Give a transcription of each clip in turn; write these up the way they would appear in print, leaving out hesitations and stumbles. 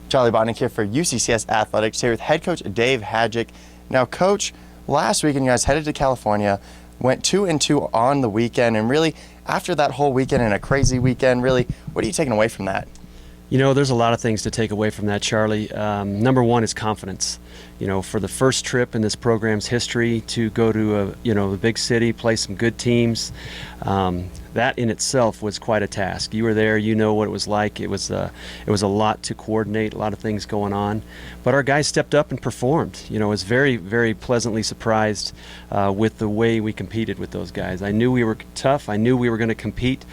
Charlie Botnick here for UCCS Athletics, here with head coach Dave Hajek. Now, Coach, last weekend you guys headed to California, went 2-2 on the weekend, and really, after that whole weekend and a crazy weekend, really, what are you taking away from that? You know, there's a lot of things to take away from that, Charlie. Number one is confidence. You know, for the first trip in this program's history to go to a big city, play some good teams, that in itself was quite a task. You were there, you know what it was like. It was a lot to coordinate, a lot of things going on. But our guys stepped up and performed. You know, I was very, very pleasantly surprised with the way we competed with those guys. I knew we were tough. I knew we were going to compete.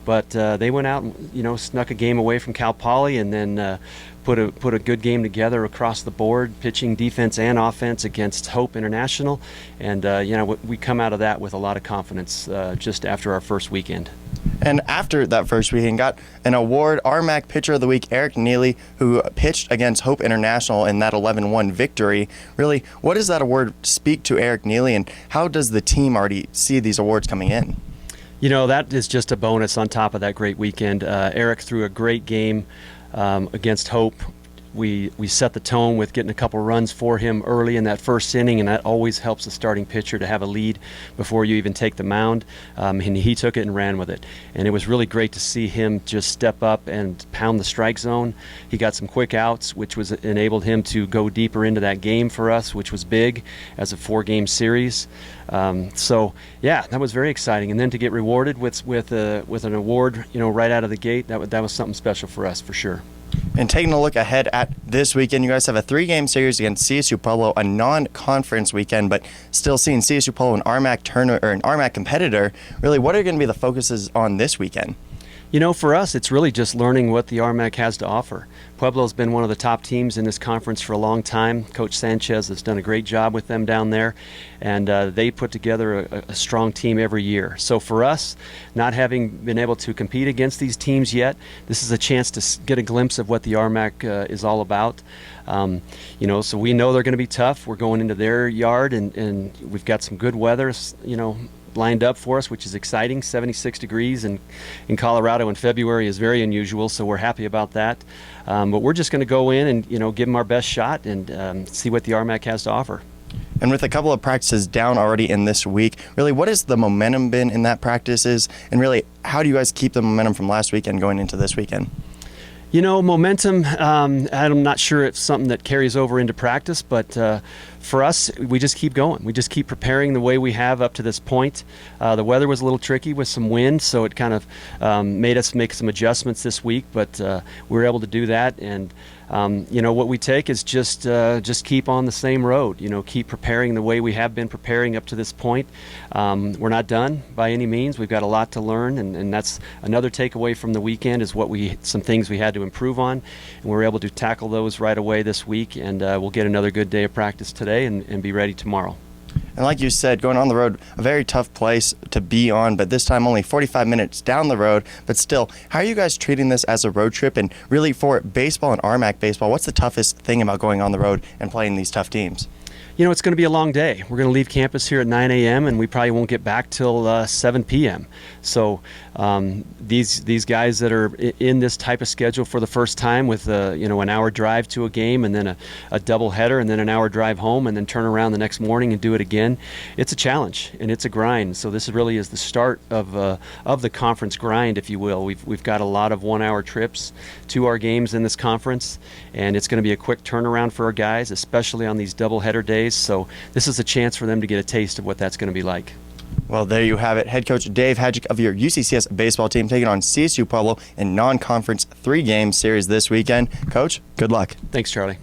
But they went out and, snuck a game away from Cal Poly and then put a good game together across the board, pitching, defense, and offense against Hope International. And, we come out of that with a lot of confidence just after our first weekend. And after that first weekend, got an award, RMAC Pitcher of the Week, Eric Neely, who pitched against Hope International in that 11-1 victory. Really, what does that award speak to Eric Neely, and how does the team already see these awards coming in? You know, that is just a bonus on top of that great weekend. Eric threw a great game against Hope. We set the tone with getting a couple runs for him early in that first inning, and that always helps a starting pitcher to have a lead before you even take the mound. And he took it and ran with it. And it was really great to see him just step up and pound the strike zone. He got some quick outs, which enabled him to go deeper into that game for us, which was big as a 4-game series. So yeah, that was very exciting. And then to get rewarded with an award, right out of the gate, that was something special for us for sure. And taking a look ahead at this weekend, you guys have a 3-game series against CSU Pueblo, a non-conference weekend, but still seeing CSU Pueblo an RMAC competitor. Really, what are going to be the focuses on this weekend? You know, for us, it's really just learning what the RMAC has to offer. Pueblo's been one of the top teams in this conference for a long time. Coach Sanchez has done a great job with them down there, and they put together a strong team every year. So for us, not having been able to compete against these teams yet, this is a chance to get a glimpse of what the RMAC is all about. So we know they're going to be tough. We're going into their yard, and we've got some good weather, lined up for us, which is exciting. 76 degrees in Colorado in February is very unusual, so we're happy about that. But we're just going to go in and give them our best shot and see what the RMAC has to offer. And with a couple of practices down already in this week, really, what has the momentum been in that practices? And really, how do you guys keep the momentum from last weekend going into this weekend? Momentum, I'm not sure it's something that carries over into practice, but for us, we just keep going. We just keep preparing the way we have up to this point. The weather was a little tricky with some wind, so it kind of made us make some adjustments this week, but we were able to do that. And what we take is just keep on the same road. Keep preparing the way we have been preparing up to this point. We're not done by any means. We've got a lot to learn, and that's another takeaway from the weekend is some things we had to improve on, and we were able to tackle those right away this week. And we'll get another good day of practice today and be ready tomorrow. And like you said, going on the road, a very tough place to be on, but this time only 45 minutes down the road. But still, how are you guys treating this as a road trip? And really, for baseball and RMAC baseball, what's the toughest thing about going on the road and playing these tough teams? It's going to be a long day. We're going to leave campus here at 9 a.m. and we probably won't get back till 7 p.m. So these guys that are in this type of schedule for the first time with an hour drive to a game and then a double header and then an hour drive home and then turn around the next morning and do it again, it's a challenge and it's a grind. So this really is the start of the conference grind, if you will. We've got a lot of 1-hour trips to our games in this conference, and it's going to be a quick turnaround for our guys, especially on these double header days. So this is a chance for them to get a taste of what that's going to be like. Well, there you have it. Head coach Dave Hajek of your UCCS baseball team taking on CSU Pueblo in non-conference 3-game series this weekend. Coach, good luck. Thanks, Charlie.